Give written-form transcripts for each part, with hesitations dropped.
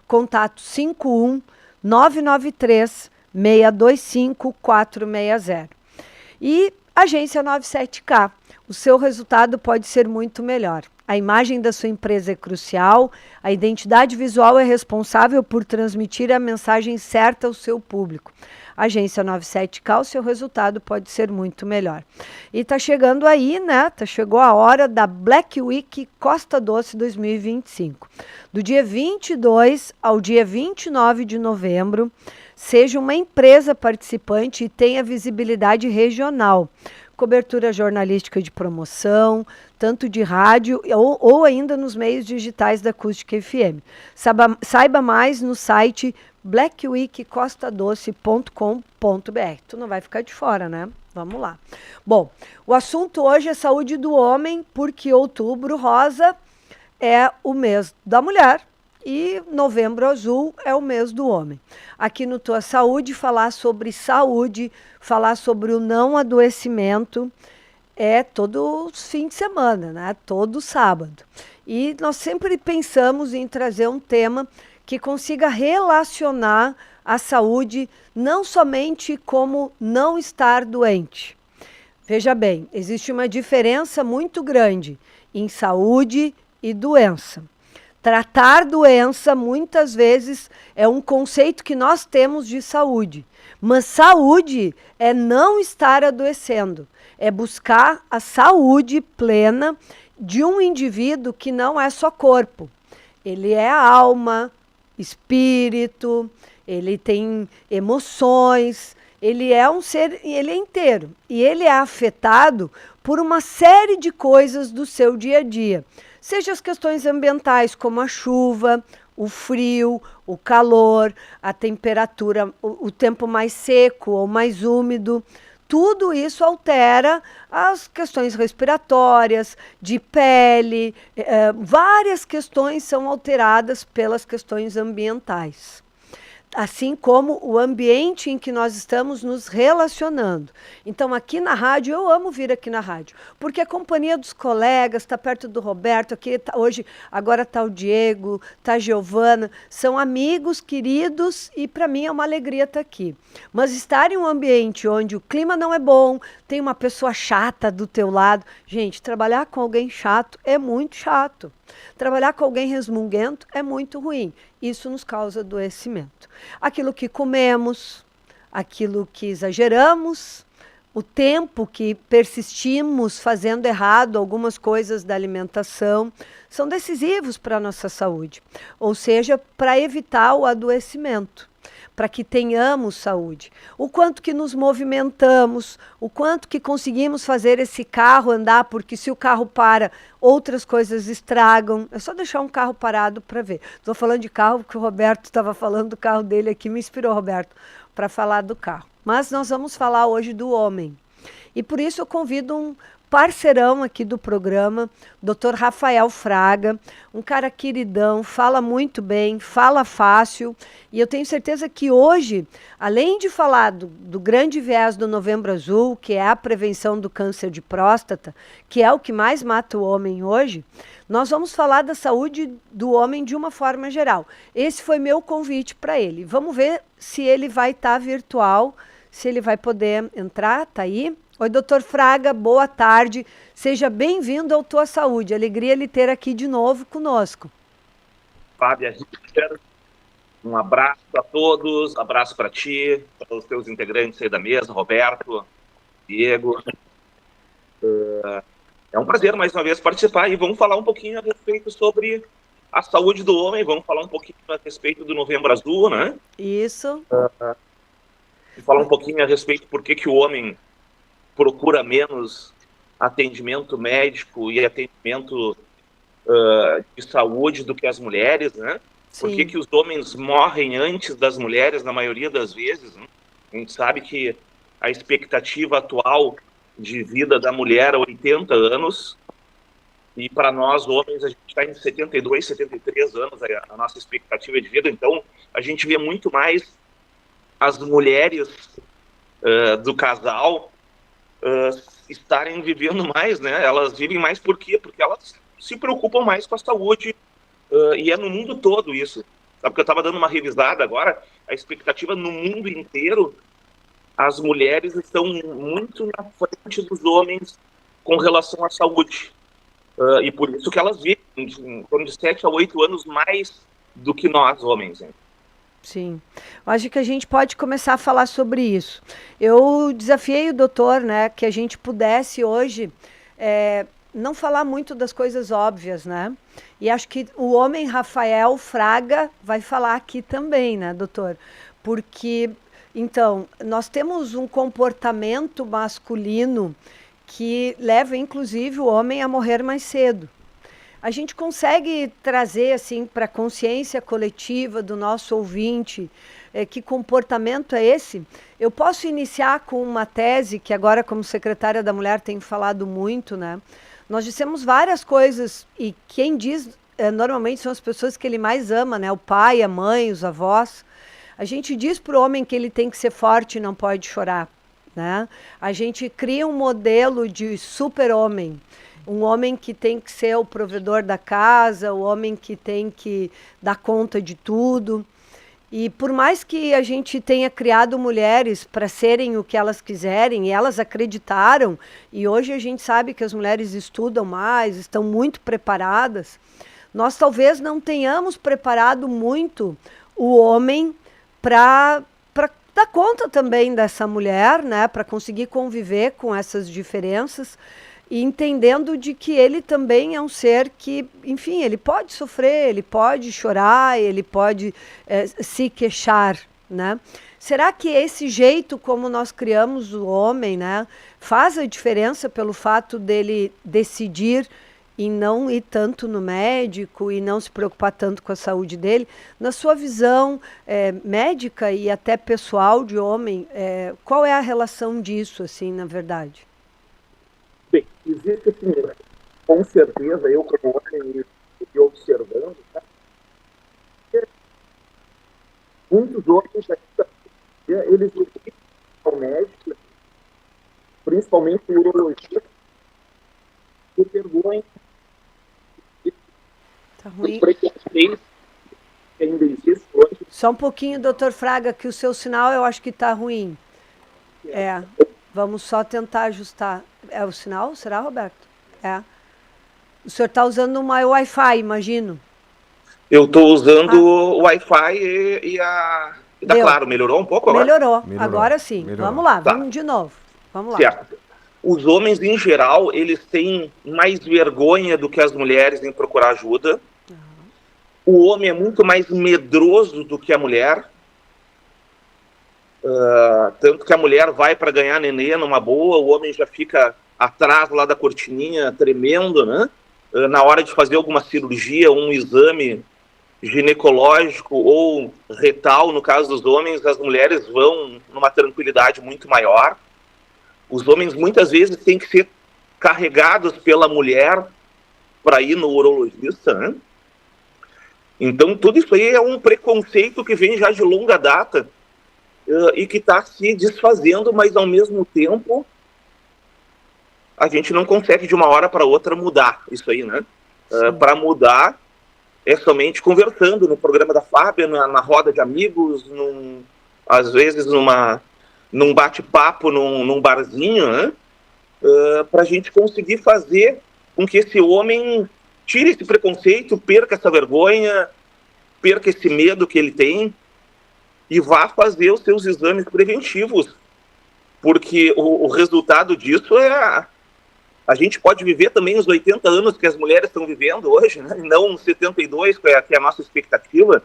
contato 51 993 625 460. E Agência 97K, o seu resultado pode ser muito melhor. A imagem da sua empresa é crucial, a identidade visual é responsável por transmitir a mensagem certa ao seu público. Agência 97K, o seu resultado pode ser muito melhor. E tá chegando aí, né? Chegou a hora da Black Week Costa Doce 2025. Do dia 22 ao dia 29 de novembro, seja uma empresa participante e tenha visibilidade regional. Cobertura jornalística de promoção, tanto de rádio ou ainda nos meios digitais da Acústica FM. Saiba mais no site blackweekcostadoce.com.br. Tu não vai ficar de fora, né? Vamos lá. Bom, o assunto hoje é saúde do homem, porque outubro rosa é o mês da mulher e novembro azul é o mês do homem. Aqui no Tua Saúde, falar sobre saúde, falar sobre o não adoecimento é todo fim de semana, né? Todo sábado. E nós sempre pensamos em trazer um tema que consiga relacionar a saúde não somente como não estar doente. Veja bem, existe uma diferença muito grande em saúde e doença. Tratar doença, muitas vezes, é um conceito que nós temos de saúde. Mas saúde é não estar adoecendo. É buscar a saúde plena de um indivíduo que não é só corpo. Ele é alma, espírito, ele tem emoções, ele é um ser, ele é inteiro. E ele é afetado por uma série de coisas do seu dia a dia. Seja as questões ambientais, como a chuva, o frio, o calor, a temperatura, o tempo mais seco ou mais úmido. Tudo isso altera as questões respiratórias, de pele, várias questões são alteradas pelas questões ambientais. Assim como o ambiente em que nós estamos nos relacionando. Então, aqui na rádio, eu amo vir aqui na rádio, porque a companhia dos colegas, está perto do Roberto, aqui hoje, agora está o Diego, está a Giovana, são amigos queridos e para mim é uma alegria estar aqui. Mas estar em um ambiente onde o clima não é bom, tem uma pessoa chata do teu lado, gente, trabalhar com alguém chato é muito chato. Trabalhar com alguém resmunguento é muito ruim. Isso nos causa adoecimento. Aquilo que comemos, aquilo que exageramos, o tempo que persistimos fazendo errado algumas coisas da alimentação, são decisivos para a nossa saúde. Ou seja, para evitar o adoecimento, para que tenhamos saúde. O quanto que nos movimentamos, o quanto que conseguimos fazer esse carro andar, porque se o carro para, outras coisas estragam. É só deixar um carro parado para ver. Estou falando de carro porque o Roberto estava falando do carro dele aqui, me inspirou, Roberto, para falar do carro. Mas nós vamos falar hoje do homem. E por isso eu convido um parceirão aqui do programa, Dr. Rafael Fraga, um cara queridão, fala muito bem, fala fácil, e eu tenho certeza que hoje, além de falar do grande viés do Novembro Azul, que é a prevenção do câncer de próstata, que é o que mais mata o homem hoje, nós vamos falar da saúde do homem de uma forma geral. Esse foi meu convite para ele. Vamos ver se ele vai estar virtual, se ele vai poder entrar, tá aí? Oi, doutor Fraga, boa tarde. Seja bem-vindo ao Tua Saúde. Alegria lhe ter aqui de novo conosco. Fábia Richter, um abraço a todos, abraço para ti, para os teus integrantes aí da mesa, Roberto, Diego. É um prazer mais uma vez participar e vamos falar um pouquinho a respeito sobre a saúde do homem, vamos falar um pouquinho a respeito do Novembro Azul, né? Isso. E falar um pouquinho a respeito por que o homem procura menos atendimento médico e atendimento de saúde do que as mulheres, né? Por que os homens morrem antes das mulheres, na maioria das vezes, né? A gente sabe que a expectativa atual de vida da mulher é 80 anos, e para nós, homens, a gente está em 72, 73 anos, a nossa expectativa de vida, então a gente vê muito mais as mulheres do casal estarem vivendo mais, né? Elas vivem mais por quê? Porque elas se preocupam mais com a saúde e é no mundo todo isso. Sabe que eu estava dando uma revisada agora, a expectativa no mundo inteiro, as mulheres estão muito na frente dos homens com relação à saúde. E por isso que elas vivem em torno de 7 a 8 anos mais do que nós, homens. Hein? Sim, eu acho que a gente pode começar a falar sobre isso. Eu desafiei o doutor, né, que a gente pudesse hoje não falar muito das coisas óbvias, né? E acho que o homem Rafael Fraga vai falar aqui também, né, doutor? Porque, então, nós temos um comportamento masculino que leva, inclusive, o homem a morrer mais cedo. A gente consegue trazer assim para a consciência coletiva do nosso ouvinte que comportamento é esse? Eu posso iniciar com uma tese que agora, como secretária da Mulher, tenho falado muito, né? Nós dissemos várias coisas e quem diz normalmente são as pessoas que ele mais ama, né? O pai, a mãe, os avós. A gente diz para o homem que ele tem que ser forte e não pode chorar, né? A gente cria um modelo de super-homem. Um homem que tem que ser o provedor da casa, o homem que tem que dar conta de tudo. E por mais que a gente tenha criado mulheres para serem o que elas quiserem, e elas acreditaram, e hoje a gente sabe que as mulheres estudam mais, estão muito preparadas, nós talvez não tenhamos preparado muito o homem para dar conta também dessa mulher, né, para conseguir conviver com essas diferenças, e entendendo de que ele também é um ser que, enfim, ele pode sofrer, ele pode chorar, ele pode se queixar, né? Será que esse jeito como nós criamos o homem, né, faz a diferença pelo fato dele decidir em não ir tanto no médico e não se preocupar tanto com a saúde dele? Na sua visão médica e até pessoal de homem, qual é a relação disso, assim, na verdade? Bem, existe assim, com certeza, eu como homem e observando, tá? Muitos homens eles vão ao médico, principalmente o urologista, por vergonha Tá ruim. preconceito que ainda existe hoje. Só um pouquinho, doutor Fraga, que o seu sinal eu acho que está ruim. Vamos só tentar ajustar. É o sinal? Será, Roberto? É. O senhor está usando uma Wi-Fi, imagino. Eu estou usando o Wi-Fi e da Claro. Melhorou um pouco agora? Melhorou. Agora sim. Melhorou. Vamos lá, Tá. vamos de novo. Vamos lá. Certo. Os homens, em geral, eles têm mais vergonha do que as mulheres em procurar ajuda. O homem é muito mais medroso do que a mulher. Tanto que a mulher vai para ganhar nenê numa boa, o homem já fica atrás lá da cortininha, tremendo, né? Na hora de fazer alguma cirurgia, um exame ginecológico ou retal, no caso dos homens, as mulheres vão numa tranquilidade muito maior. Os homens muitas vezes têm que ser carregados pela mulher para ir no urologista, né? Então tudo isso aí é um preconceito que vem já de longa data e que está se desfazendo, mas ao mesmo tempo a gente não consegue de uma hora para outra mudar isso aí, né? Para mudar é somente conversando no programa da Fábia, na roda de amigos, às vezes num bate-papo, num barzinho, né? Para a gente conseguir fazer com que esse homem tire esse preconceito, perca essa vergonha, perca esse medo que ele tem e vá fazer os seus exames preventivos, porque o resultado disso a gente pode viver também os 80 anos que as mulheres estão vivendo hoje, né? E não os 72, que é a nossa expectativa.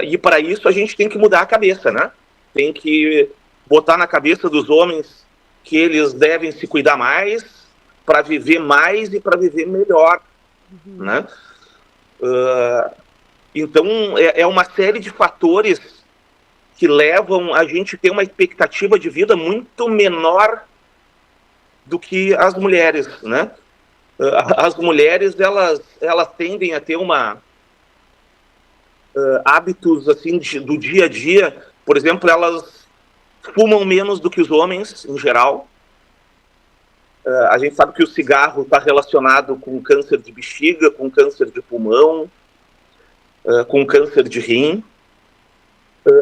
E para isso a gente tem que mudar a cabeça, né? Tem que botar na cabeça dos homens que eles devem se cuidar mais para viver mais e para viver melhor, né? Então, é uma série de fatores que levam a gente a ter uma expectativa de vida muito menor do que as mulheres, né? As mulheres, elas tendem a ter hábitos assim do dia a dia. Por exemplo, elas fumam menos do que os homens, em geral. A gente sabe que o cigarro está relacionado com câncer de bexiga, com câncer de pulmão, com câncer de rim.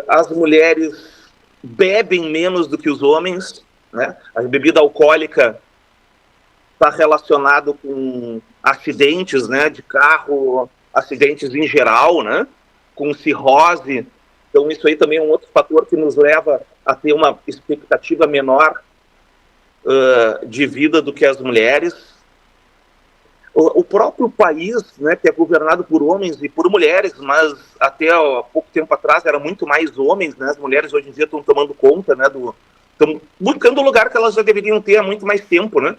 As mulheres bebem menos do que os homens, né? A bebida alcoólica está relacionado com acidentes, né, de carro, acidentes em geral, né, com cirrose. Então isso aí também é um outro fator que nos leva a ter uma expectativa menor de vida do que as mulheres. O próprio país, né, que é governado por homens e por mulheres, mas até há pouco tempo atrás era muito mais homens, né? As mulheres hoje em dia estão tomando conta, né, estão buscando o lugar que elas já deveriam ter há muito mais tempo, né?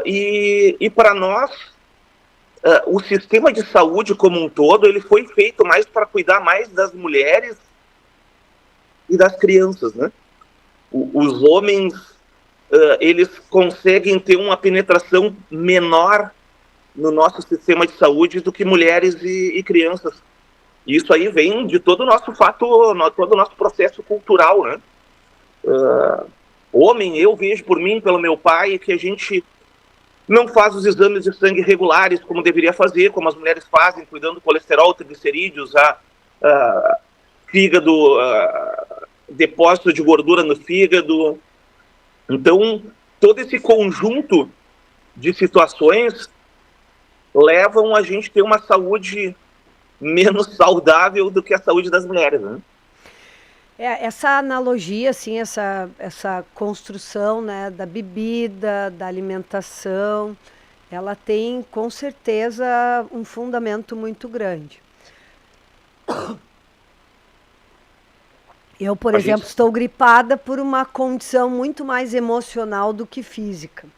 E para nós, o sistema de saúde como um todo, ele foi feito mais para cuidar mais das mulheres e das crianças, né? Os homens, eles conseguem ter uma penetração menor no nosso sistema de saúde do que mulheres e crianças. E isso aí vem de todo o nosso todo o nosso processo cultural, né? Homem, eu vejo por mim, pelo meu pai, que a gente não faz os exames de sangue regulares como deveria fazer, como as mulheres fazem, cuidando do colesterol, triglicerídeos, fígado, depósito de gordura no fígado. Então, todo esse conjunto de situações levam a gente a ter uma saúde menos saudável do que a saúde das mulheres, né? Essa analogia, assim, essa construção, né, da bebida, da alimentação, ela tem, com certeza, um fundamento muito grande. Eu, por exemplo, estou gripada por uma condição muito mais emocional do que física.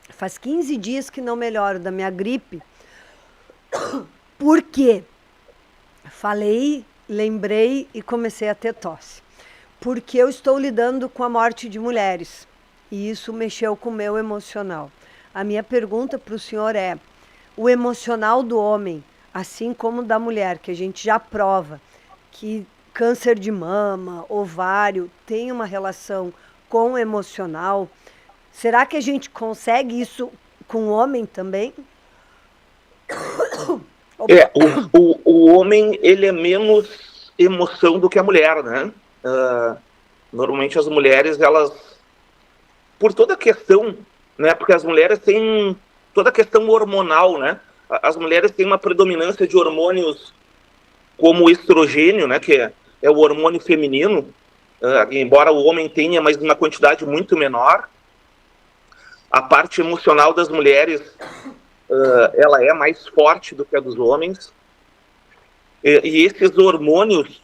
Faz 15 dias que não melhoro da minha gripe. Por quê? Falei, lembrei e comecei a ter tosse. Porque eu estou lidando com a morte de mulheres. E isso mexeu com o meu emocional. A minha pergunta para o senhor é: o emocional do homem, assim como da mulher, que a gente já prova que câncer de mama, ovário, tem uma relação com o emocional, será que a gente consegue isso com o homem também? O homem, ele é menos emoção do que a mulher, né? Normalmente as mulheres, elas, por toda a questão, né? Porque as mulheres têm toda a questão hormonal, né? As mulheres têm uma predominância de hormônios como o estrogênio, né? Que é o hormônio feminino, embora o homem tenha, mas numa quantidade muito menor. A parte emocional das mulheres, ela é mais forte do que a dos homens. E esses hormônios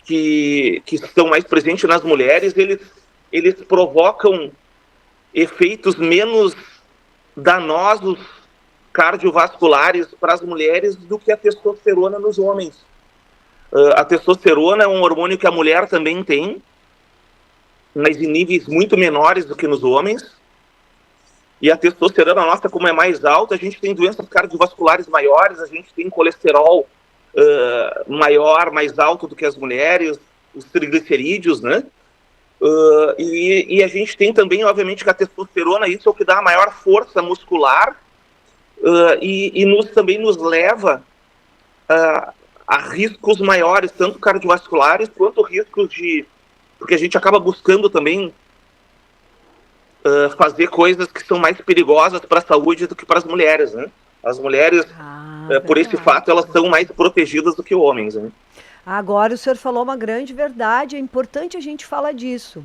que estão mais presentes nas mulheres, eles provocam efeitos menos danosos cardiovasculares para as mulheres do que a testosterona nos homens. A testosterona é um hormônio que a mulher também tem, mas em níveis muito menores do que nos homens. E a testosterona nossa, como é mais alta, a gente tem doenças cardiovasculares maiores, a gente tem colesterol maior, mais alto do que as mulheres, os triglicerídeos, né? E a gente tem também, obviamente, que a testosterona, isso é o que dá a maior força muscular e também nos leva a riscos maiores, tanto cardiovasculares quanto riscos porque a gente acaba buscando também fazer coisas que são mais perigosas para a saúde do que para as mulheres, né? As mulheres, por esse fato, elas são mais protegidas do que homens, né? Agora o senhor falou uma grande verdade, é importante a gente falar disso.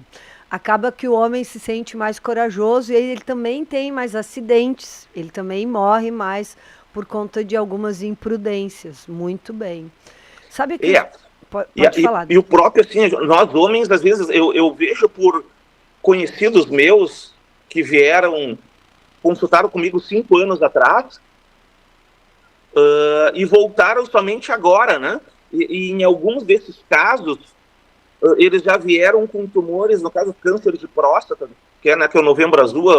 Acaba que o homem se sente mais corajoso e ele também tem mais acidentes, ele também morre mais por conta de algumas imprudências. Muito bem. Sabe que... Pode falar. E o próprio, assim, nós homens, às vezes, eu vejo por conhecidos meus que consultaram comigo 5 anos atrás e voltaram somente agora, né? E em alguns desses casos, eles já vieram com tumores, no caso, câncer de próstata, que é o Novembro Azul,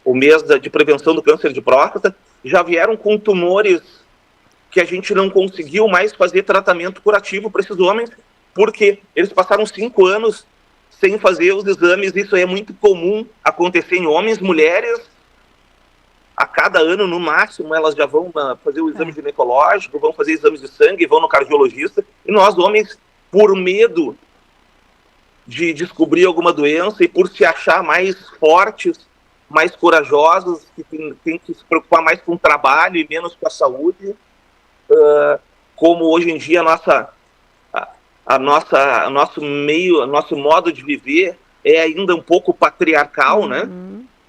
o mês de prevenção do câncer de próstata, já vieram com tumores que a gente não conseguiu mais fazer tratamento curativo para esses homens, porque eles passaram 5 anos sem fazer os exames. Isso é muito comum acontecer em homens, mulheres. A cada ano, no máximo, elas já vão fazer o exame ginecológico, vão fazer exames de sangue, vão no cardiologista. E nós, homens, por medo de descobrir alguma doença e por se achar mais fortes, mais corajosos, que tem que se preocupar mais com o trabalho e menos com a saúde, como hoje em dia nosso modo de viver é ainda um pouco patriarcal, né?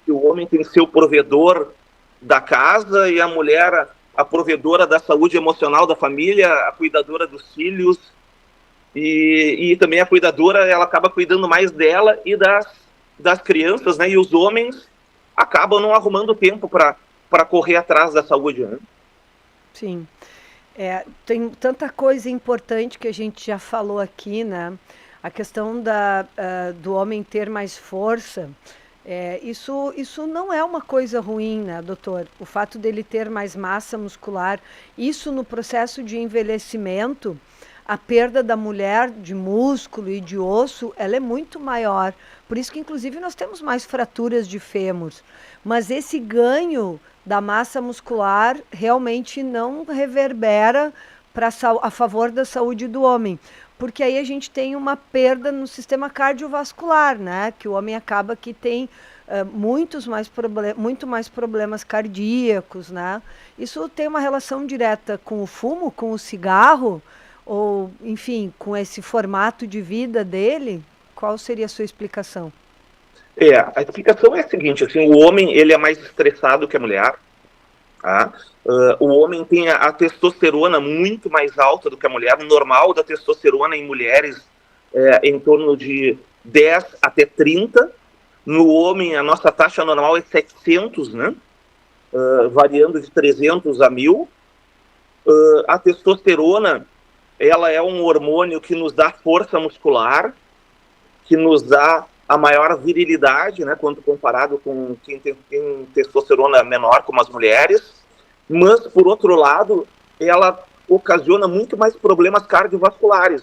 Que o homem tem que ser o provedor da casa e a mulher a provedora da saúde emocional da família, a cuidadora dos filhos, e também a cuidadora, ela acaba cuidando mais dela e das crianças, né? E os homens acabam não arrumando tempo para correr atrás da saúde, né? Sim. Tem tanta coisa importante que a gente já falou aqui, né? A questão do homem ter mais força, isso não é uma coisa ruim, né, doutor? O fato dele ter mais massa muscular, isso no processo de envelhecimento, a perda da mulher de músculo e de osso, ela é muito maior. Por isso que, inclusive, nós temos mais fraturas de fêmur. Mas esse ganho da massa muscular realmente não reverbera a favor da saúde do homem. Porque aí a gente tem uma perda no sistema cardiovascular, né? Que o homem acaba que tem muito mais problemas cardíacos, né? Isso tem uma relação direta com o fumo, com o cigarro, ou, enfim, com esse formato de vida dele? Qual seria a sua explicação? A explicação é a seguinte, assim, o homem, ele é mais estressado que a mulher, tá? O homem tem a testosterona muito mais alta do que a mulher. O normal da testosterona em mulheres é em torno de 10 até 30. No homem, a nossa taxa normal é 700, né? Variando de 300 a 1000. A testosterona, ela é um hormônio que nos dá força muscular, que nos dá a maior virilidade, né, quando comparado com quem tem testosterona menor, como as mulheres. Mas, por outro lado, ela ocasiona muito mais problemas cardiovasculares.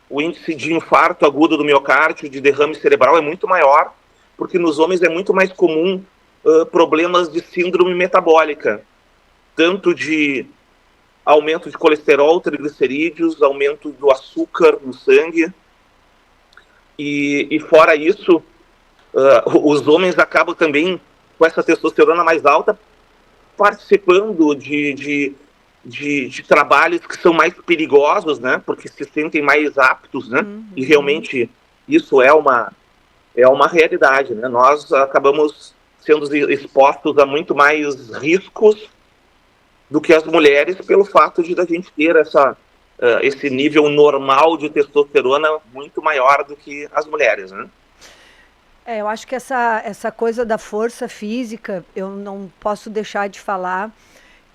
O índice de infarto agudo do miocárdio, de derrame cerebral é muito maior, porque nos homens é muito mais comum problemas de síndrome metabólica, tanto de aumento de colesterol, triglicerídeos, aumento do açúcar no sangue. E fora isso, os homens acabam também, com essa testosterona mais alta, participando de trabalhos que são mais perigosos, né? Porque se sentem mais aptos, né? E realmente isso é uma realidade, né? Nós acabamos sendo expostos a muito mais riscos do que as mulheres, pelo fato de a gente ter esse nível normal de testosterona muito maior do que as mulheres, né? Eu acho que essa coisa da força física, eu não posso deixar de falar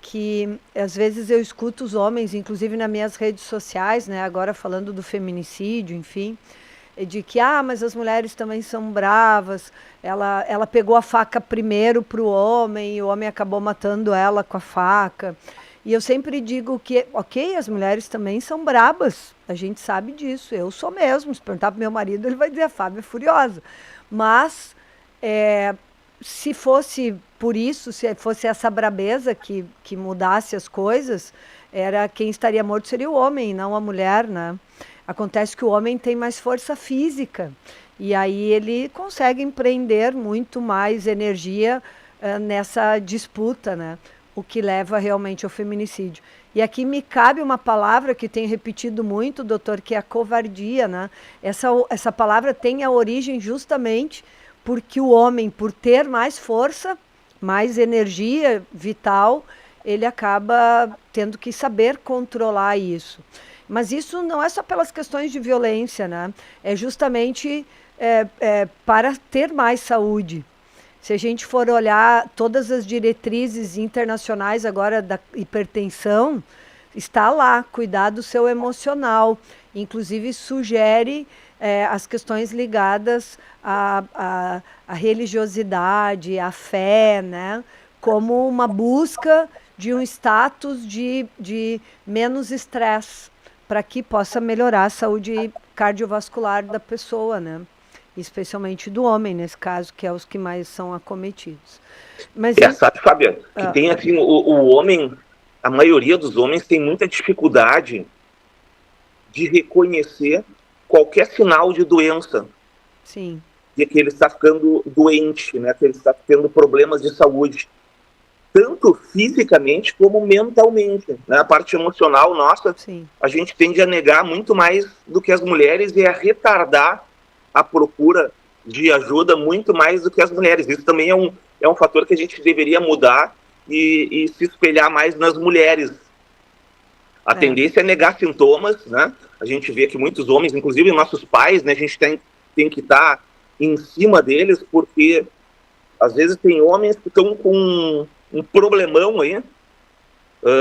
que às vezes eu escuto os homens, inclusive nas minhas redes sociais, né, agora falando do feminicídio, enfim, de que, mas as mulheres também são bravas, ela pegou a faca primeiro para o homem e o homem acabou matando ela com a faca. E eu sempre digo que, ok, as mulheres também são brabas, a gente sabe disso, eu sou mesmo, se perguntar para meu marido, ele vai dizer, a Fábia é furiosa. Mas, se fosse por isso, se fosse essa brabeza que mudasse as coisas, quem estaria morto seria o homem, não a mulher, né? Acontece que o homem tem mais força física, e aí ele consegue empreender muito mais energia nessa disputa, né? O que leva realmente ao feminicídio. E aqui me cabe uma palavra que tenho repetido muito, doutor, que é a covardia, né? Essa palavra tem a origem justamente porque o homem, por ter mais força, mais energia vital, ele acaba tendo que saber controlar isso. Mas isso não é só pelas questões de violência, né? É justamente para ter mais saúde. Se a gente for olhar todas as diretrizes internacionais agora da hipertensão, está lá, cuidar do seu emocional. Inclusive sugere as questões ligadas à religiosidade, à fé, né? Como uma busca de um status de menos estresse, para que possa melhorar a saúde cardiovascular da pessoa, né? especialmente do homem, nesse caso, que é os que mais são acometidos. Mas Sabe, Fábio, que tem assim, o homem, a maioria dos homens tem muita dificuldade de reconhecer qualquer sinal de doença. sim. De que ele está ficando doente, né? Que ele está tendo problemas de saúde, tanto fisicamente como mentalmente. Né? A parte emocional nossa, Sim. a gente tende a negar muito mais do que as mulheres e a retardar a procura de ajuda muito mais do que as mulheres. Isso também é um fator que a gente deveria mudar e se espelhar mais nas mulheres. A tendência é negar sintomas, né? A gente vê que muitos homens, inclusive nossos pais, né? A gente tem que estar em cima deles, porque às vezes tem homens que estão com um problemão aí,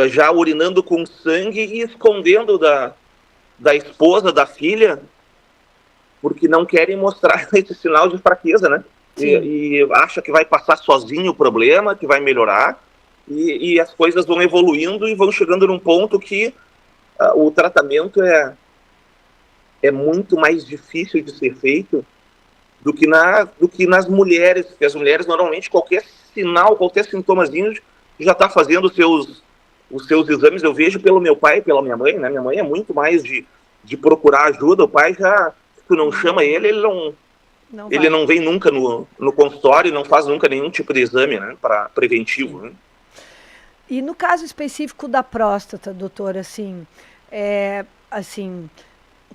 já urinando com sangue e escondendo da esposa, da filha, porque não querem mostrar esse sinal de fraqueza, né? E acha que vai passar sozinho o problema, que vai melhorar, e as coisas vão evoluindo e vão chegando num ponto que o tratamento é muito mais difícil de ser feito do que nas mulheres, porque as mulheres normalmente qualquer sinal, qualquer sintomazinho já está fazendo os seus exames. Eu vejo pelo meu pai e pela minha mãe, né? Minha mãe é muito mais de procurar ajuda. O pai já, se tu não chama ele não vem nunca no consultório, não faz nunca nenhum tipo de exame, né, para preventivo. Né? E no caso específico da próstata, doutor,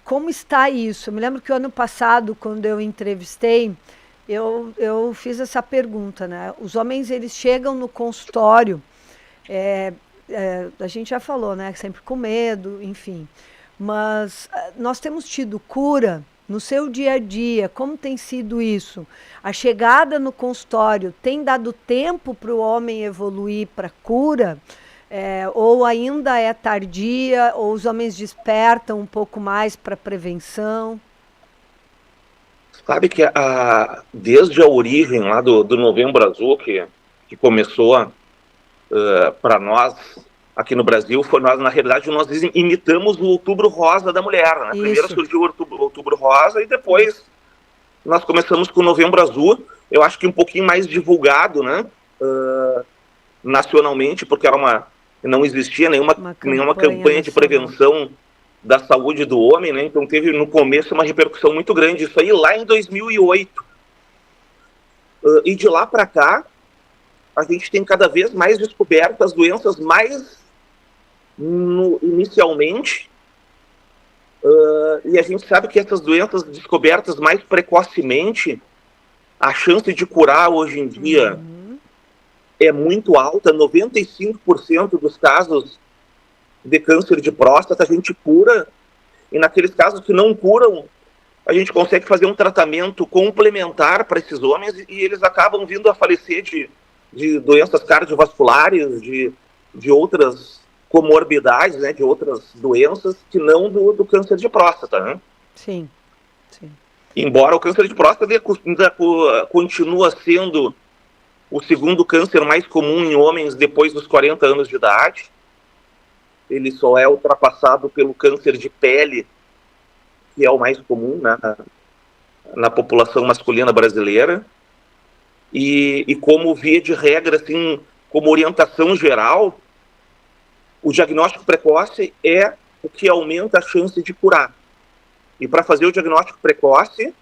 como está isso? Eu me lembro que o ano passado, quando eu entrevistei, eu fiz essa pergunta, né? Os homens, eles chegam no consultório, a gente já falou, né? Sempre com medo, enfim. Mas nós temos tido cura no seu dia a dia. Como tem sido isso? A chegada no consultório tem dado tempo para o homem evoluir para cura? Ou ainda é tardia, ou os homens despertam um pouco mais para prevenção? Sabe que desde a origem lá do Novembro Azul, que começou para nós aqui no Brasil, na realidade, nós imitamos o Outubro Rosa da mulher. Né? Primeiro surgiu o Outubro Rosa e depois nós começamos com o Novembro Azul. Eu acho que um pouquinho mais divulgado, né? Nacionalmente, porque não existia nenhuma campanha de prevenção da saúde do homem, né? Então teve no começo uma repercussão muito grande. Isso aí lá em 2008. E de lá para cá, a gente tem cada vez mais descoberto as doenças mais inicialmente, e a gente sabe que essas doenças descobertas mais precocemente, a chance de curar hoje em dia é muito alta. 95% dos casos de câncer de próstata a gente cura, e naqueles casos que não curam, a gente consegue fazer um tratamento complementar para esses homens e eles acabam vindo a falecer de doenças cardiovasculares, de outras comorbidades, né, de outras doenças, que não do câncer de próstata. Né? Sim. Embora o câncer de próstata ainda continua sendo o segundo câncer mais comum em homens depois dos 40 anos de idade, ele só é ultrapassado pelo câncer de pele, que é o mais comum, né, na população masculina brasileira. E como via de regra, assim, como orientação geral, o diagnóstico precoce é o que aumenta a chance de curar. E para fazer o diagnóstico precoce,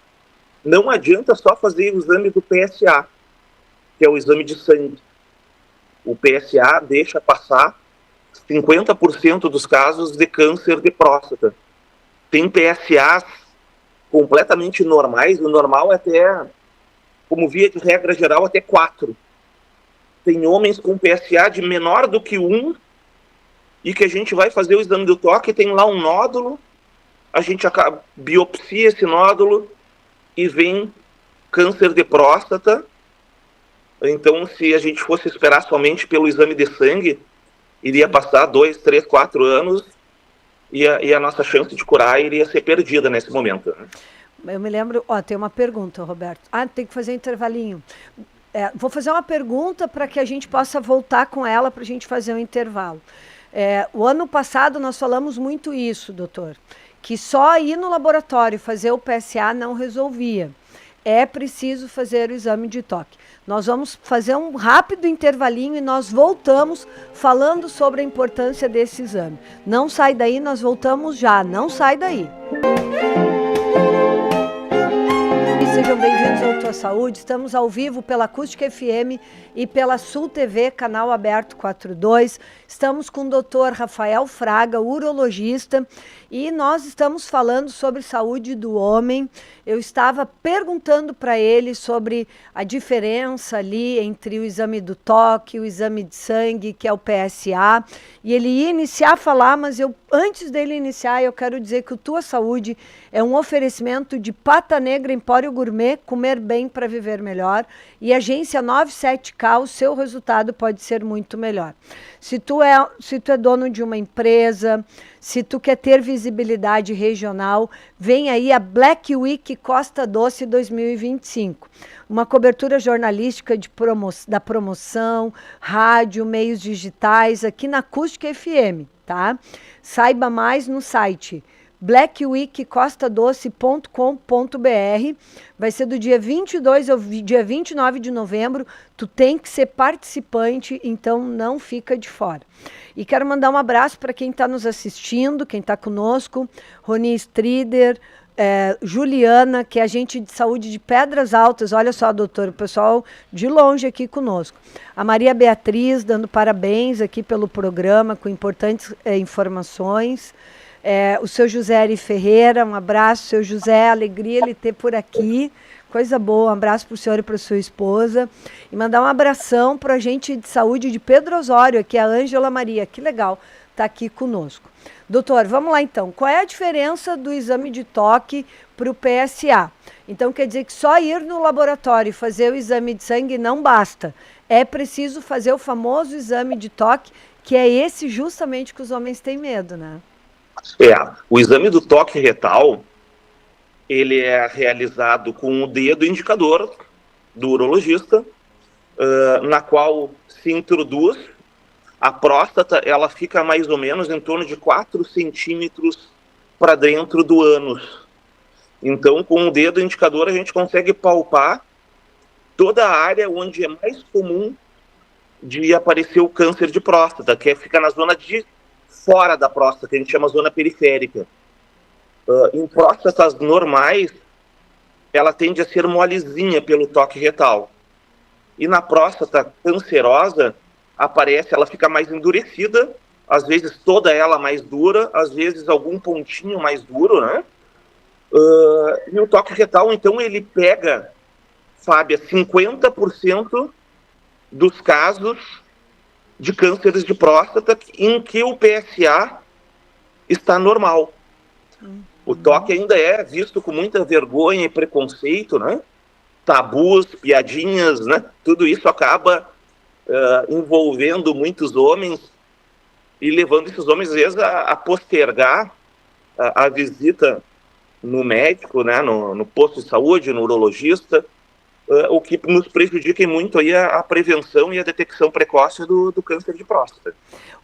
não adianta só fazer o exame do PSA, que é o exame de sangue. O PSA deixa passar 50% dos casos de câncer de próstata. Tem PSAs completamente normais, o normal é até, como via de regra geral, até 4. Tem homens com PSA de menor do que 1 e que a gente vai fazer o exame do toque, tem lá um nódulo, a gente biopsia esse nódulo e vem câncer de próstata. Então, se a gente fosse esperar somente pelo exame de sangue, iria passar 2, 3, 4 anos e a nossa chance de curar iria ser perdida nesse momento. Né? Eu me lembro, tem uma pergunta, Roberto. Tem que fazer um intervalinho. Vou fazer uma pergunta para que a gente possa voltar com ela para a gente fazer um intervalo. O ano passado nós falamos muito isso, doutor, que só ir no laboratório fazer o PSA não resolvia. é preciso fazer o exame de toque. Nós vamos fazer um rápido intervalinho e nós voltamos falando sobre a importância desse exame. Não sai daí, nós voltamos já, não sai daí. Sejam bem-vindos ao Tua Saúde. Estamos ao vivo pela Acústica FM e pela Sul TV, canal aberto 42. Estamos com o Dr. Rafael Fraga, urologista, e nós estamos falando sobre saúde do homem. Eu estava perguntando para ele sobre a diferença ali entre o exame do toque, o exame de sangue, que é o PSA, e ele ia iniciar a falar, mas antes dele iniciar, eu quero dizer que o Tua Saúde é um oferecimento de Pata Negra Empório Gourmet, comer bem para viver melhor, e Agência 97K, o seu resultado pode ser muito melhor. Se tu é dono de uma empresa, se tu quer ter visibilidade regional, vem aí a Black Week Costa Doce 2025. Uma cobertura jornalística da promoção, rádio, meios digitais, aqui na Acústica FM, tá? Saiba mais no site blackweekcostadoce.com.br. Vai ser do dia 22 ao dia 29 de novembro. Tu tem que ser participante, então não fica de fora. E quero mandar um abraço para quem está nos assistindo, quem está conosco, Roni Strider, Juliana, que é agente de saúde de Pedras Altas. Olha só, doutor, o pessoal de longe aqui conosco. A Maria Beatriz, dando parabéns aqui pelo programa, com importantes informações. O seu José Ari Ferreira, um abraço, seu José, alegria ele ter por aqui, coisa boa, um abraço para o senhor e para sua esposa, e mandar um abração para a gente de saúde de Pedro Osório, aqui a Ângela Maria, que legal, está aqui conosco. Doutor, vamos lá então, qual é a diferença do exame de toque para o PSA? Então quer dizer que só ir no laboratório e fazer o exame de sangue não basta, é preciso fazer o famoso exame de toque, que é esse justamente que os homens têm medo, né? O exame do toque retal, ele é realizado com o dedo indicador do urologista, na qual se introduz a próstata, ela fica mais ou menos em torno de 4 centímetros para dentro do ânus. Então, com o dedo indicador, a gente consegue palpar toda a área onde é mais comum de aparecer o câncer de próstata, que fica na zona de fora da próstata, que a gente chama zona periférica. Em próstatas normais, ela tende a ser molezinha pelo toque retal. E na próstata cancerosa, ela fica mais endurecida, às vezes toda ela mais dura, às vezes algum pontinho mais duro, né? E o toque retal, então, ele pega, Fábia, 50% dos casos de cânceres de próstata em que o PSA está normal. O toque ainda é visto com muita vergonha e preconceito, né? Tabus, piadinhas, né? Tudo isso acaba envolvendo muitos homens e levando esses homens, às vezes, a postergar a visita no médico, né? No posto de saúde, no urologista, o que nos prejudica muito aí a prevenção e a detecção precoce do câncer de próstata.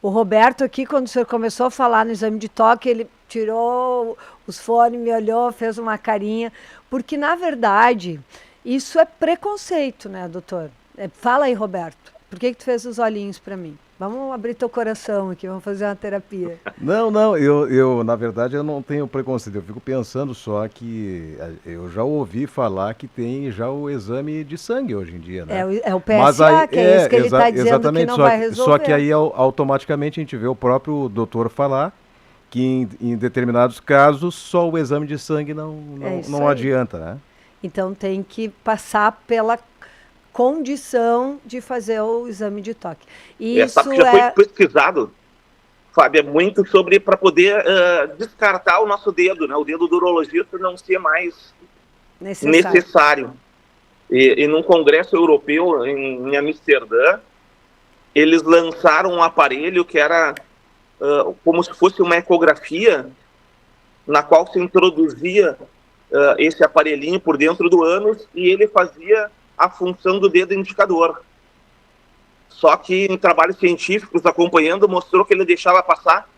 O Roberto aqui, quando o senhor começou a falar no exame de toque, ele tirou os fones, me olhou, fez uma carinha, porque na verdade isso é preconceito, né, doutor? Fala aí, Roberto, por que tu fez os olhinhos para mim? Vamos abrir teu coração aqui, vamos fazer uma terapia. Não, eu na verdade eu não tenho preconceito, eu fico pensando só que eu já ouvi falar que tem já o exame de sangue hoje em dia, né? É o PSA, aí, que é esse que ele está dizendo que não vai resolver. Só que aí automaticamente a gente vê o próprio doutor falar que em determinados casos só o exame de sangue não adianta, né? Então tem que passar pela condição de fazer o exame de toque. Isso já foi pesquisado, Fábio, muito sobre para poder descartar o nosso dedo, né? O dedo do urologista não ser mais necessário. E num congresso europeu em Amsterdã, eles lançaram um aparelho que era como se fosse uma ecografia, na qual se introduzia esse aparelhinho por dentro do ânus e ele fazia a função do dedo indicador. Só que em trabalhos científicos acompanhando mostrou que ele deixava passar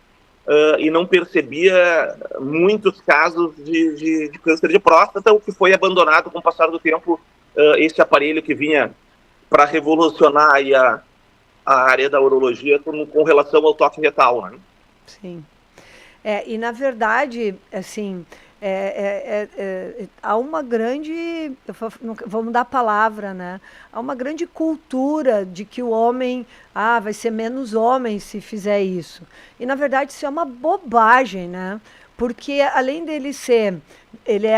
e não percebia muitos casos de câncer de próstata, o que foi abandonado com o passar do tempo, esse aparelho que vinha para revolucionar aí a área da urologia com relação ao toque retal, né? Sim. E na verdade, assim, há uma grande, vou mudar a palavra, né? Há uma grande cultura de que o homem, vai ser menos homem se fizer isso. E na verdade isso é uma bobagem, né? Porque além dele ser, ele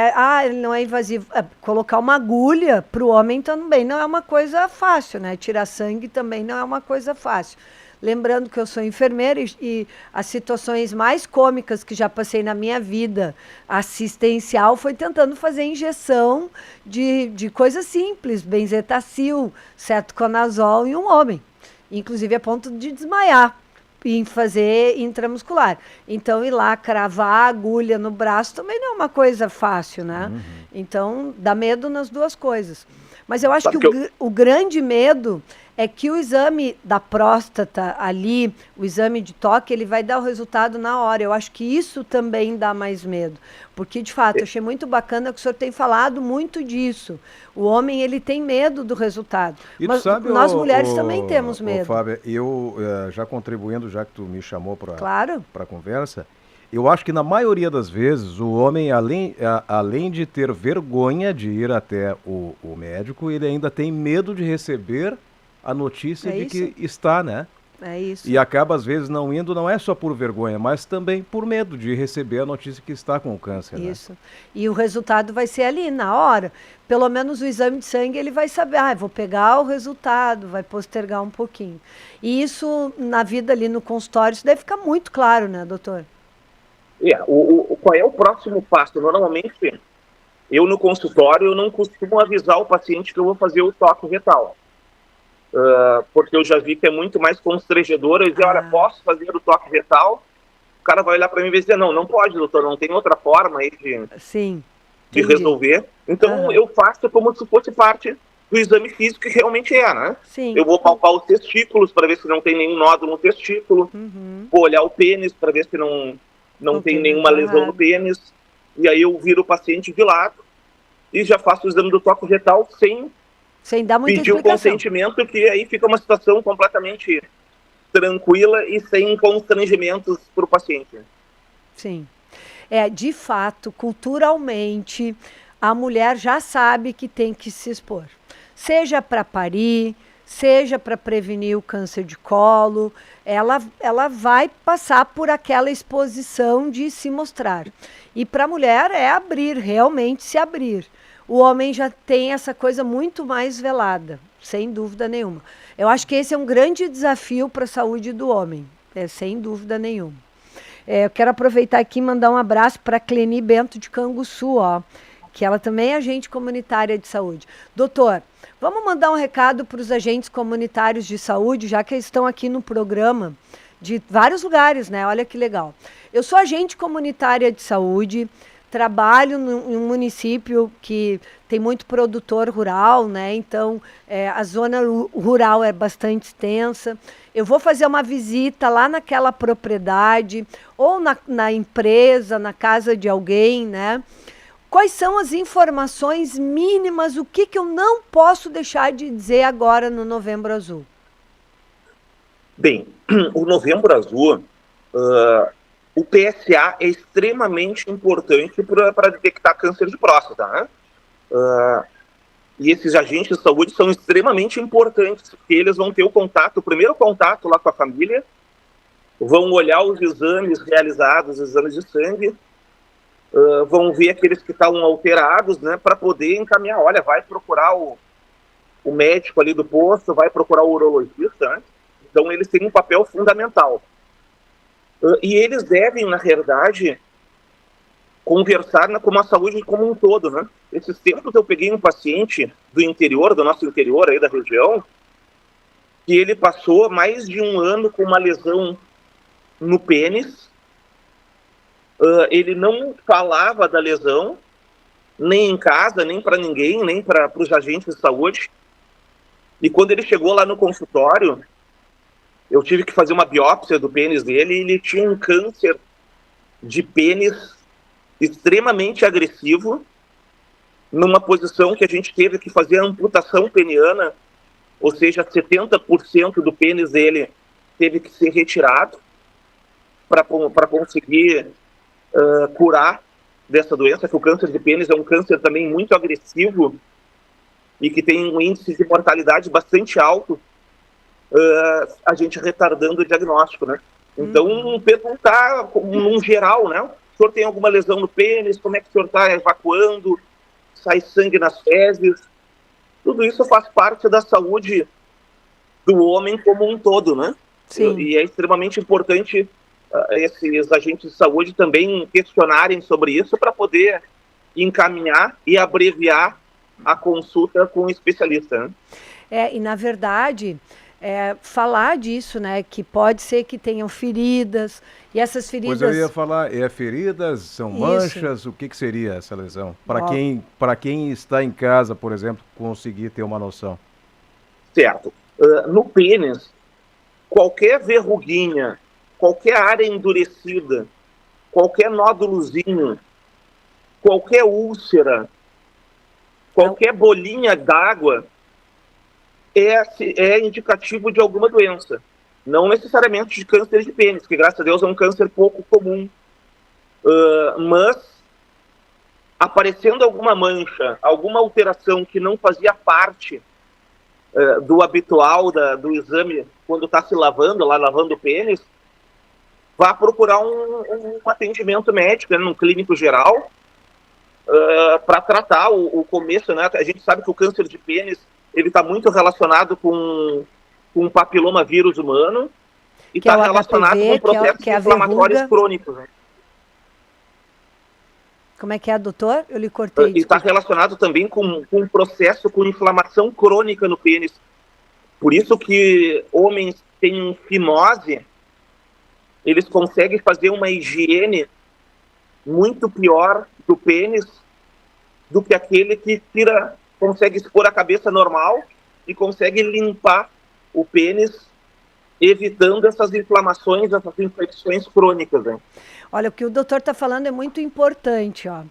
não é invasivo. Colocar uma agulha para o homem também não é uma coisa fácil, né? Tirar sangue também não é uma coisa fácil. Lembrando que eu sou enfermeira e as situações mais cômicas que já passei na minha vida assistencial foi tentando fazer injeção de coisas simples, benzetacil, cetoconazol em um homem, inclusive a ponto de desmaiar em fazer intramuscular. Então, ir lá cravar a agulha no braço também não é uma coisa fácil, né? Uhum. Então, dá medo nas duas coisas. Mas eu acho que o grande medo é que o exame da próstata ali, o exame de toque, ele vai dar o resultado na hora. Eu acho que isso também dá mais medo. Porque, de fato, eu achei muito bacana que o senhor tem falado muito disso. O homem, ele tem medo do resultado. E mas sabe, nós mulheres também temos medo. Fábio, eu já contribuindo, já que tu me chamou para Claro. a conversa, eu acho que na maioria das vezes o homem, além de ter vergonha de ir até o médico, ele ainda tem medo de receber a notícia de que está, né? É isso. E acaba, às vezes, não indo, não é só por vergonha, mas também por medo de receber a notícia que está com o câncer. Isso. Né? E o resultado vai ser ali, na hora. Pelo menos o exame de sangue, ele vai saber, vou pegar o resultado, vai postergar um pouquinho. E isso, na vida ali no consultório, isso deve ficar muito claro, né, doutor? Qual é o próximo passo? Normalmente, eu no consultório, eu não costumo avisar o paciente que eu vou fazer o toque retal. Porque eu já vi que é muito mais constrangedor eu dizer, olha, posso fazer o toque retal? O cara vai olhar para mim e dizer, não pode, doutor, não tem outra forma aí de resolver. Então, eu faço como se fosse parte do exame físico que realmente é, né? Sim. Eu vou palpar os testículos para ver se não tem nenhum nódulo no testículo, vou olhar o pênis para ver se não tem nenhuma lesão no pênis, e aí eu viro o paciente de lado e já faço o exame do toque retal sem dar muita pedir o consentimento, que aí fica uma situação completamente tranquila e sem constrangimentos para o paciente. Sim. De fato, culturalmente, a mulher já sabe que tem que se expor. Seja para parir, seja para prevenir o câncer de colo, ela vai passar por aquela exposição de se mostrar. E para a mulher é abrir, realmente se abrir. O homem já tem essa coisa muito mais velada, sem dúvida nenhuma. Eu acho que esse é um grande desafio para a saúde do homem, sem dúvida nenhuma. Eu quero aproveitar aqui e mandar um abraço para a Cleni Bento de Canguçu, que ela também é agente comunitária de saúde. Doutor, vamos mandar um recado para os agentes comunitários de saúde, já que eles estão aqui no programa, de vários lugares, né? Olha que legal. Eu sou agente comunitária de saúde, trabalho em um município que tem muito produtor rural, né? Então, a zona rural é bastante extensa. Eu vou fazer uma visita lá naquela propriedade, ou na empresa, na casa de alguém, né? Quais são as informações mínimas, o que eu não posso deixar de dizer agora no Novembro Azul? Bem, o Novembro Azul, o PSA é extremamente importante para detectar câncer de próstata, né? E esses agentes de saúde são extremamente importantes, porque eles vão ter o primeiro contato lá com a família, vão olhar os exames realizados, os exames de sangue, vão ver aqueles que estão alterados, né, para poder encaminhar, olha, vai procurar o médico ali do posto, vai procurar o urologista, né? Então eles têm um papel fundamental. E eles devem, na realidade, conversar com a saúde como um todo, né? Esses tempos eu peguei um paciente do interior, do nosso interior aí da região, que ele passou mais de um ano com uma lesão no pênis. Ele não falava da lesão, nem em casa, nem para ninguém, nem para os agentes de saúde. E quando ele chegou lá no consultório, Eu tive que fazer uma biópsia do pênis dele e ele tinha um câncer de pênis extremamente agressivo, numa posição que a gente teve que fazer a amputação peniana, ou seja, 70% do pênis dele teve que ser retirado para conseguir curar dessa doença, que o câncer de pênis é um câncer também muito agressivo e que tem um índice de mortalidade bastante alto, a gente retardando o diagnóstico, né? Então, perguntar num geral, né? O senhor tem alguma lesão no pênis? Como é que o senhor está evacuando? Sai sangue nas fezes? Tudo isso faz parte da saúde do homem como um todo, né? Sim. E é extremamente importante esses agentes de saúde também questionarem sobre isso para poder encaminhar e abreviar a consulta com o especialista, né? E na verdade, falar disso, né, que pode ser que tenham feridas, e essas feridas... Pois eu ia falar, feridas, são Isso. manchas, o que seria essa lesão? Para quem está em casa, por exemplo, conseguir ter uma noção. Certo. No pênis, qualquer verruguinha, qualquer área endurecida, qualquer nódulozinho, qualquer úlcera, qualquer bolinha d'água é indicativo de alguma doença. Não necessariamente de câncer de pênis, que graças a Deus é um câncer pouco comum. Mas aparecendo alguma mancha, alguma alteração que não fazia parte do habitual do exame quando está se lavando o pênis, vá procurar um atendimento médico, né, num clínico geral, para tratar o começo, né? A gente sabe que o câncer de pênis ele está muito relacionado com o papiloma vírus humano e está relacionado com processos inflamatórios crônicos. Né? Como é que é, doutor? Eu lhe cortei. E está relacionado também com um processo com inflamação crônica no pênis. Por isso que homens têm fimose, eles conseguem fazer uma higiene muito pior do pênis do que aquele que consegue expor a cabeça normal e consegue limpar o pênis, evitando essas inflamações, essas infecções crônicas. Né? Olha, o que o doutor está falando é muito importante. Ó.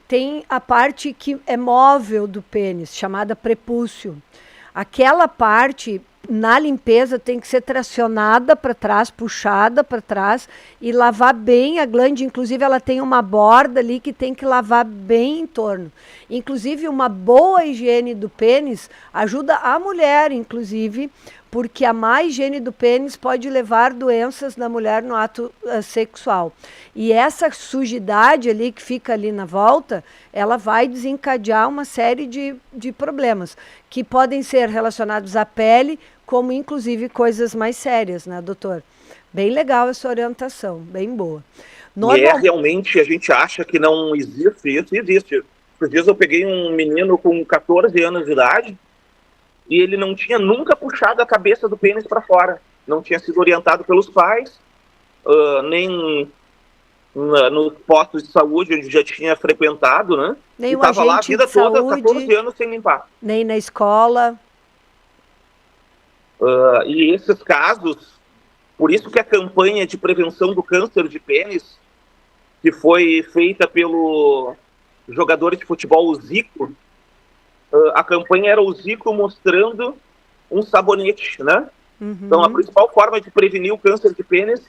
Tem a parte que é móvel do pênis, chamada prepúcio. Aquela parte, na limpeza, tem que ser tracionada para trás, puxada para trás e lavar bem a glande. Inclusive, ela tem uma borda ali que tem que lavar bem em torno. Inclusive, uma boa higiene do pênis ajuda a mulher, inclusive, porque a má higiene do pênis pode levar doenças na mulher no ato sexual. E essa sujidade ali que fica ali na volta, ela vai desencadear uma série de problemas que podem ser relacionados à pele, como inclusive coisas mais sérias, né, doutor? Bem legal essa orientação, bem boa. Realmente, a gente acha que não existe isso, existe. Por dias eu peguei um menino com 14 anos de idade, e ele não tinha nunca puxado a cabeça do pênis para fora. Não tinha sido orientado pelos pais, nem nos postos de saúde onde já tinha frequentado, né? Nem e estava lá a vida toda, saúde, 14 anos sem limpar. Nem na escola. E esses casos, por isso que a campanha de prevenção do câncer de pênis, que foi feita pelo jogador de futebol, o Zico, a campanha era o Zico mostrando um sabonete, né? Uhum. Então, a principal forma de prevenir o câncer de pênis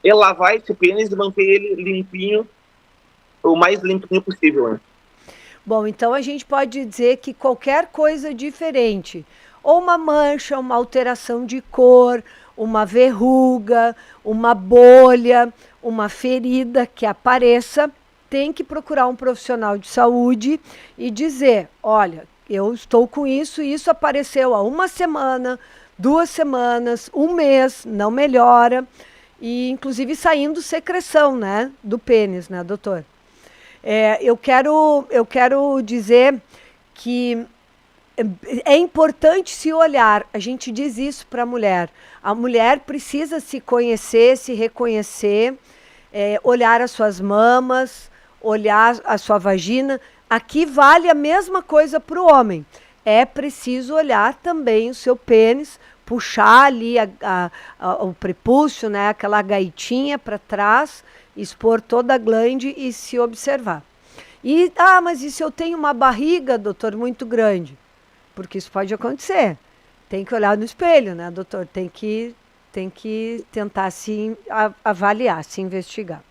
é lavar esse pênis e manter ele limpinho, o mais limpinho possível, né? Bom, então a gente pode dizer que qualquer coisa diferente, ou uma mancha, uma alteração de cor, uma verruga, uma bolha, uma ferida que apareça, tem que procurar um profissional de saúde e dizer, olha, eu estou com isso e isso apareceu há 1 semana, 2 semanas, 1 mês, não melhora, e inclusive saindo secreção, né, do pênis, né, doutor? Eu quero dizer que é importante se olhar, a gente diz isso para a mulher precisa se conhecer, se reconhecer, olhar as suas mamas, olhar a sua vagina. Aqui vale a mesma coisa para o homem. É preciso olhar também o seu pênis, puxar ali o prepúcio, né, aquela gaitinha para trás, expor toda a glande e se observar. E, mas e se eu tenho uma barriga, doutor, muito grande? Porque isso pode acontecer. Tem que olhar no espelho, né, doutor? Tem que tentar se avaliar, se investigar.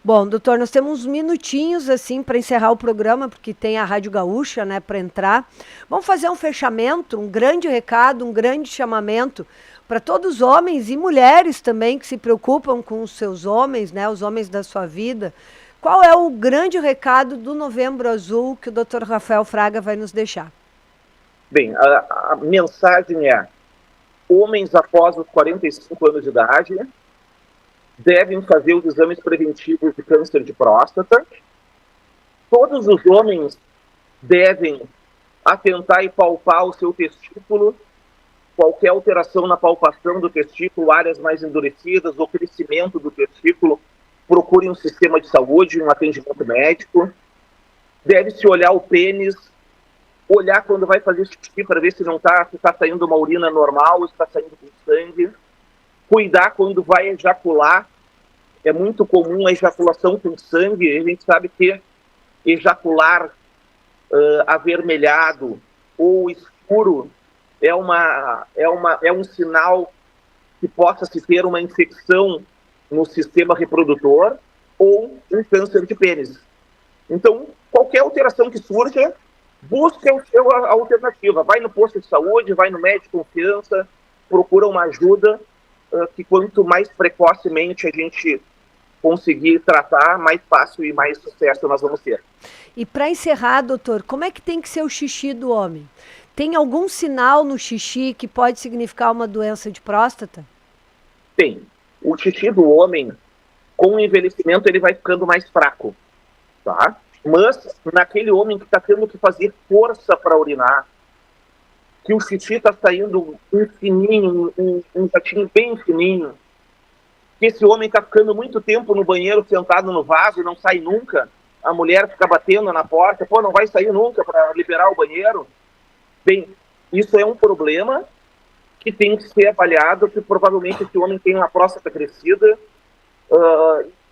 Bom, doutor, nós temos uns minutinhos assim para encerrar o programa, porque tem a Rádio Gaúcha, né, para entrar. Vamos fazer um fechamento, um grande recado, um grande chamamento para todos os homens e mulheres também que se preocupam com os seus homens, né, os homens da sua vida. Qual é o grande recado do Novembro Azul que o doutor Rafael Fraga vai nos deixar? Bem, a mensagem é: homens após os 45 anos de idade devem fazer os exames preventivos de câncer de próstata. Todos os homens devem atentar e palpar o seu testículo. Qualquer alteração na palpação do testículo, áreas mais endurecidas ou crescimento do testículo, procurem um sistema de saúde, um atendimento médico. Deve-se olhar o pênis, olhar quando vai fazer xixi para ver se não está saindo uma urina normal, se está saindo com sangue. Cuidar quando vai ejacular. É muito comum a ejaculação com sangue. A gente sabe que ejacular avermelhado ou escuro é um sinal que possa se ter uma infecção no sistema reprodutor ou um câncer de pênis. Então, qualquer alteração que surja, busque a alternativa. Vai no posto de saúde, vai no médico de confiança, procura uma ajuda, que quanto mais precocemente a gente conseguir tratar, mais fácil e mais sucesso nós vamos ter. E para encerrar, doutor, como é que tem que ser o xixi do homem? Tem algum sinal no xixi que pode significar uma doença de próstata? Tem. O xixi do homem, com o envelhecimento, ele vai ficando mais fraco, tá? Mas naquele homem que está tendo que fazer força para urinar, que o xixi está saindo fininho, um jatinho bem fininho, que esse homem está ficando muito tempo no banheiro sentado no vaso e não sai nunca, a mulher fica batendo na porta, não vai sair nunca para liberar o banheiro. Bem, isso é um problema que tem que ser avaliado, que provavelmente esse homem tem uma próstata crescida,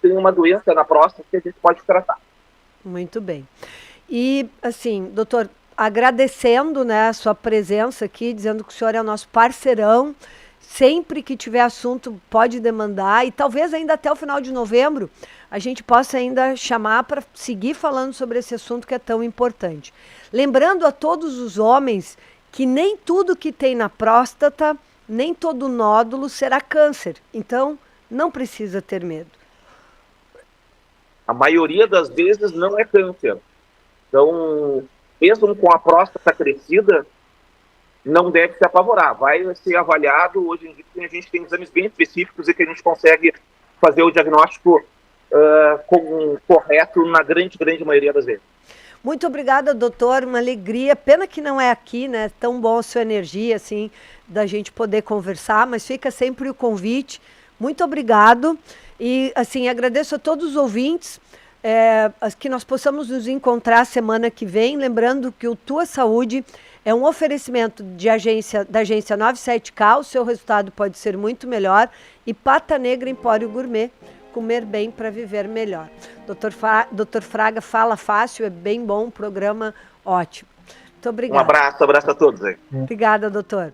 tem uma doença na próstata que a gente pode tratar. Muito bem. E, assim, doutor, agradecendo, né, a sua presença aqui, dizendo que o senhor é o nosso parceirão, sempre que tiver assunto pode demandar, e talvez ainda até o final de novembro a gente possa ainda chamar para seguir falando sobre esse assunto que é tão importante. Lembrando a todos os homens que nem tudo que tem na próstata, nem todo nódulo será câncer, então não precisa ter medo. A maioria das vezes não é câncer. Então, mesmo com a próstata crescida, não deve se apavorar. Vai ser avaliado. Hoje em dia a gente tem exames bem específicos e que a gente consegue fazer o diagnóstico correto na grande maioria das vezes. Muito obrigada, doutor. Uma alegria. Pena que não é aqui, né? Tão bom a sua energia, assim, da gente poder conversar, mas fica sempre o convite. Muito obrigado. E, assim, agradeço a todos os ouvintes, que nós possamos nos encontrar semana que vem. Lembrando que o Tua Saúde é um oferecimento da agência 97K. O seu resultado pode ser muito melhor. E Pata Negra Empório Gourmet. Comer bem para viver melhor. Doutor Fraga fala fácil, é bem bom, programa ótimo. Muito obrigada. Um abraço a todos aí. Obrigada, doutor.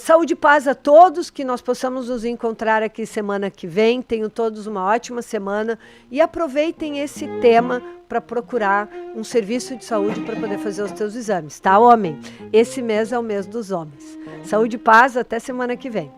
Saúde e paz a todos, que nós possamos nos encontrar aqui semana que vem. Tenham todos uma ótima semana e aproveitem esse tema para procurar um serviço de saúde para poder fazer os seus exames, tá, homem? Esse mês é o mês dos homens. Saúde e paz, até semana que vem.